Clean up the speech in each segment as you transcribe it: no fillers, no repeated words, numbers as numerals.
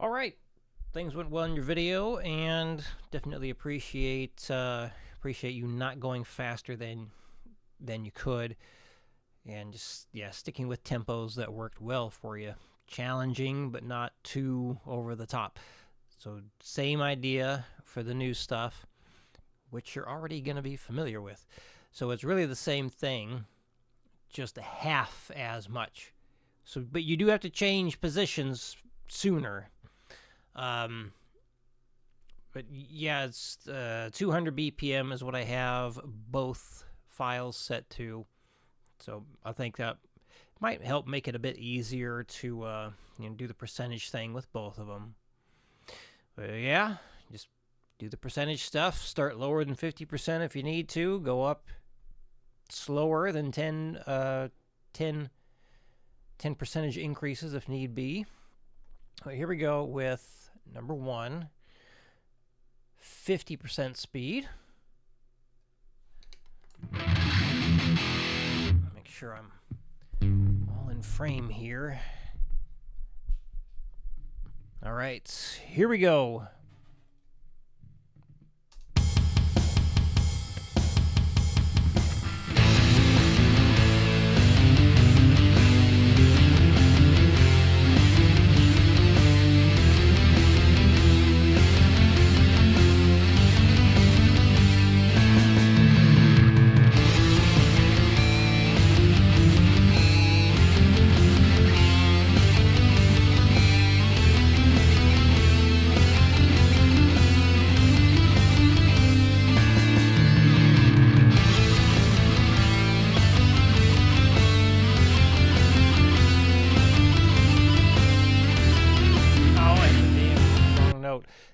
All right, things went well in your video, and definitely appreciate you not going faster than you could, and just sticking with tempos that worked well for you. Challenging, but not too over the top. So same idea for the new stuff, which you're already going to be familiar with. So it's really the same thing, just half as much. So, but you do have to change positions sooner. But yeah, it's 200 BPM is what I have both files set to. So I think that might help make it a bit easier to do the percentage thing with both of them. Yeah, just do the percentage stuff. Start lower than 50% if you need to. Go up slower than 10 percentage increases if need be. Here we go with number 1, 50% speed. Make sure I'm all in frame here. All right, here we go.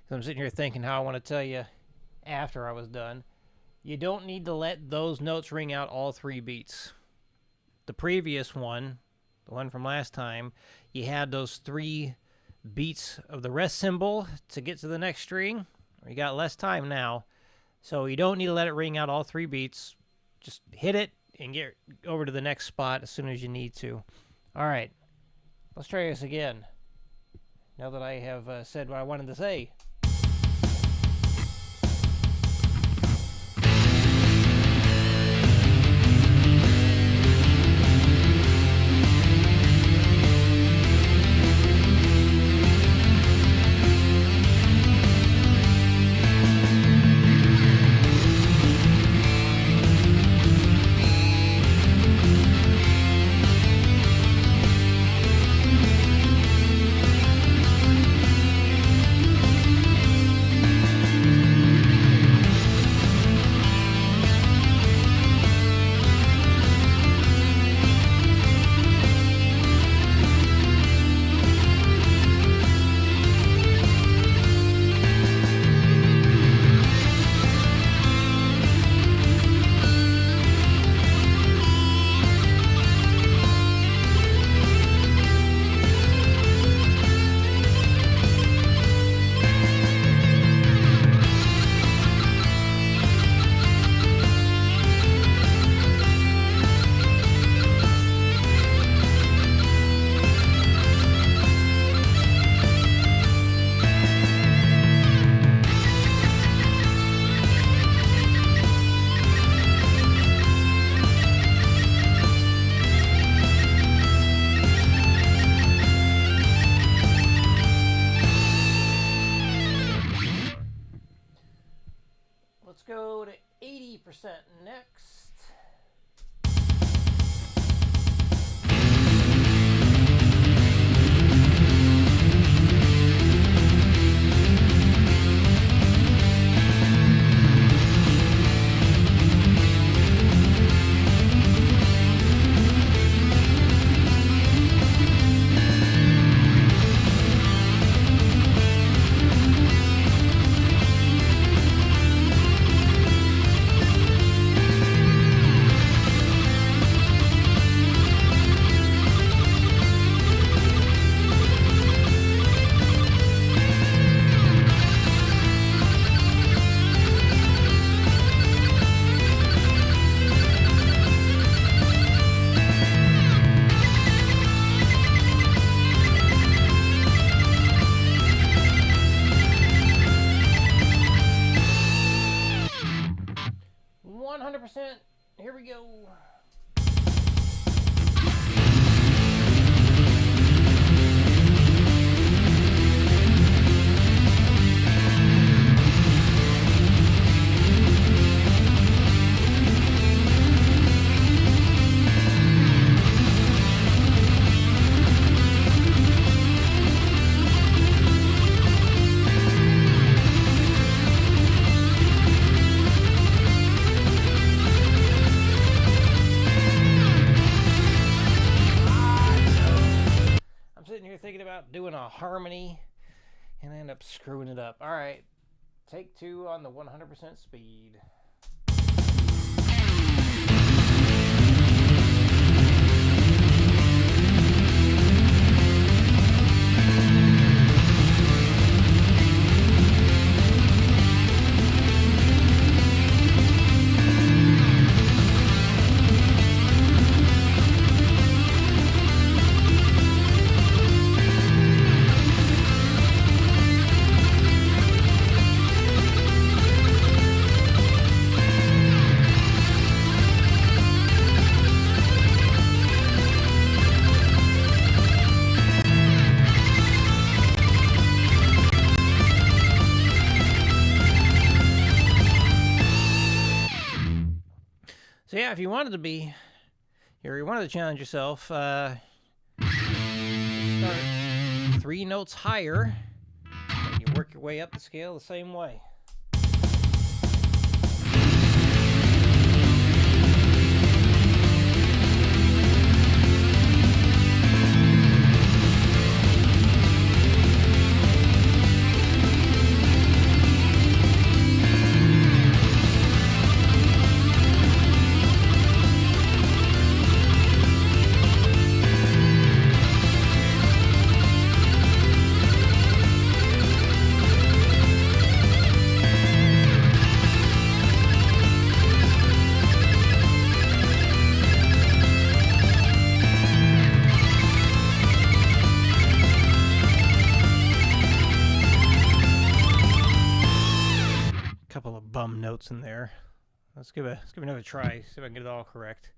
I'm sitting here thinking how I want to tell you after I was done. You don't need to let those notes ring out all 3 beats. The previous one, the one from last time, you had those 3 beats of the rest symbol to get to the next string. You got less time now, so you don't need to let it ring out all 3 beats. Just hit it and get over to the next spot as soon as you need to. All right, let's try this again. Now that I have said what I wanted to say. Let's go to 80% next. here we go. Thinking about doing a harmony and end up screwing it up. All right, take 2 on the 100% speed. So yeah, if you wanted to be, or you wanted to challenge yourself, start 3 notes higher, and you work your way up the scale the same way. Couple of bum notes in there. Let's give another try. See if I can get it all correct.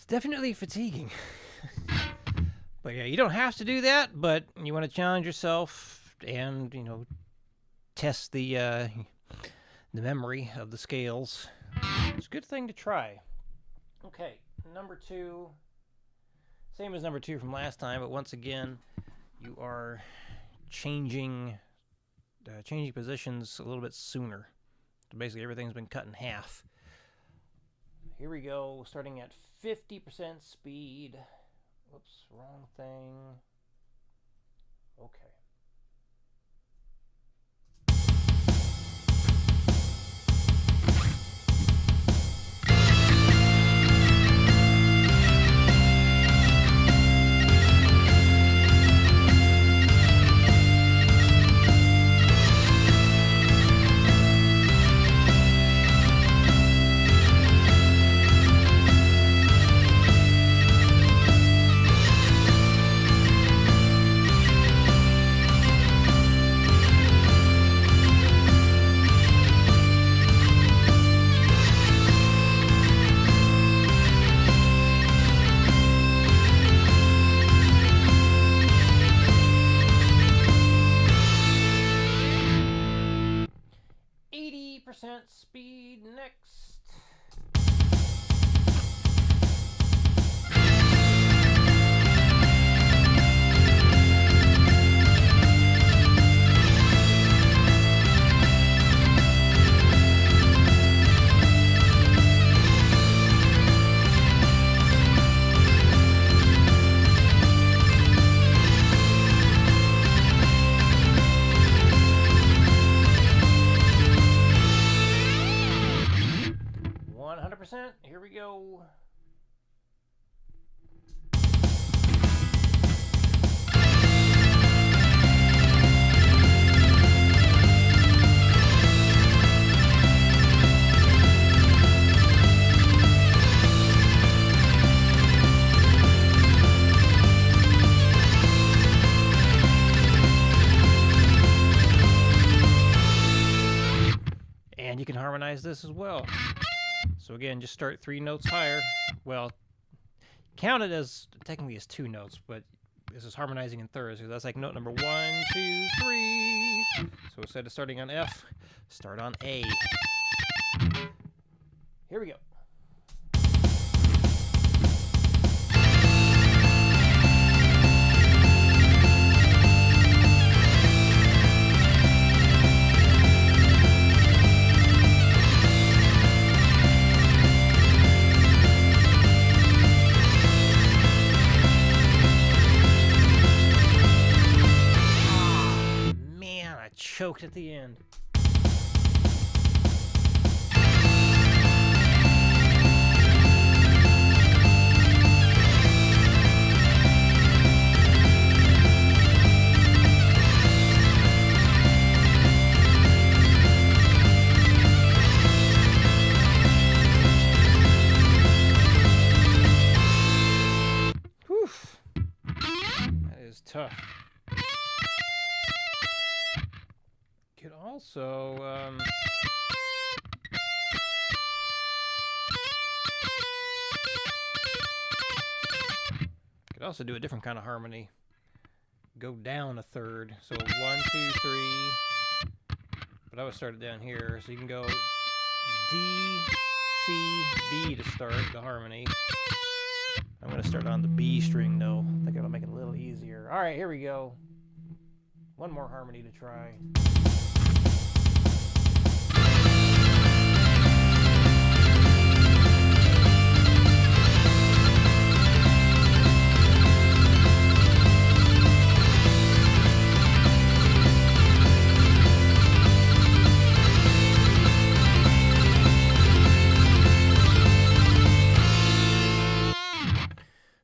Definitely fatiguing. But yeah, you don't have to do that, but you want to challenge yourself and, test the memory of the scales. It's a good thing to try. Okay, number 2. Same as number 2 from last time, but once again, you are changing positions a little bit sooner. So basically everything's been cut in half. Here we go, starting at 50% speed. Whoops, wrong thing. Okay. Speed next. we go. And you can harmonize this as well. So again, just start 3 notes higher. Well, count it as technically as 2 notes, but this is harmonizing in thirds. So that's like note number 1, 2, 3. So instead of starting on F, start on A. Here we go. Choked at the end. Whew. That is tough. Could also do a different kind of harmony. Go down a third. So 1, 2, 3. But I would start it down here. So you can go D, C, B to start the harmony. I'm going to start on the B string though. I think it'll make it a little easier. All right, here we go. One more harmony to try.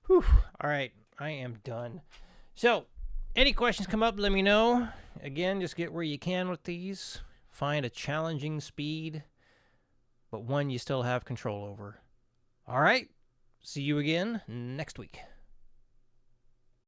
Whew. All right, I am done. So, any questions come up, let me know. Again, just get where you can with these. Find a challenging speed, but one you still have control over. All right, see you again next week.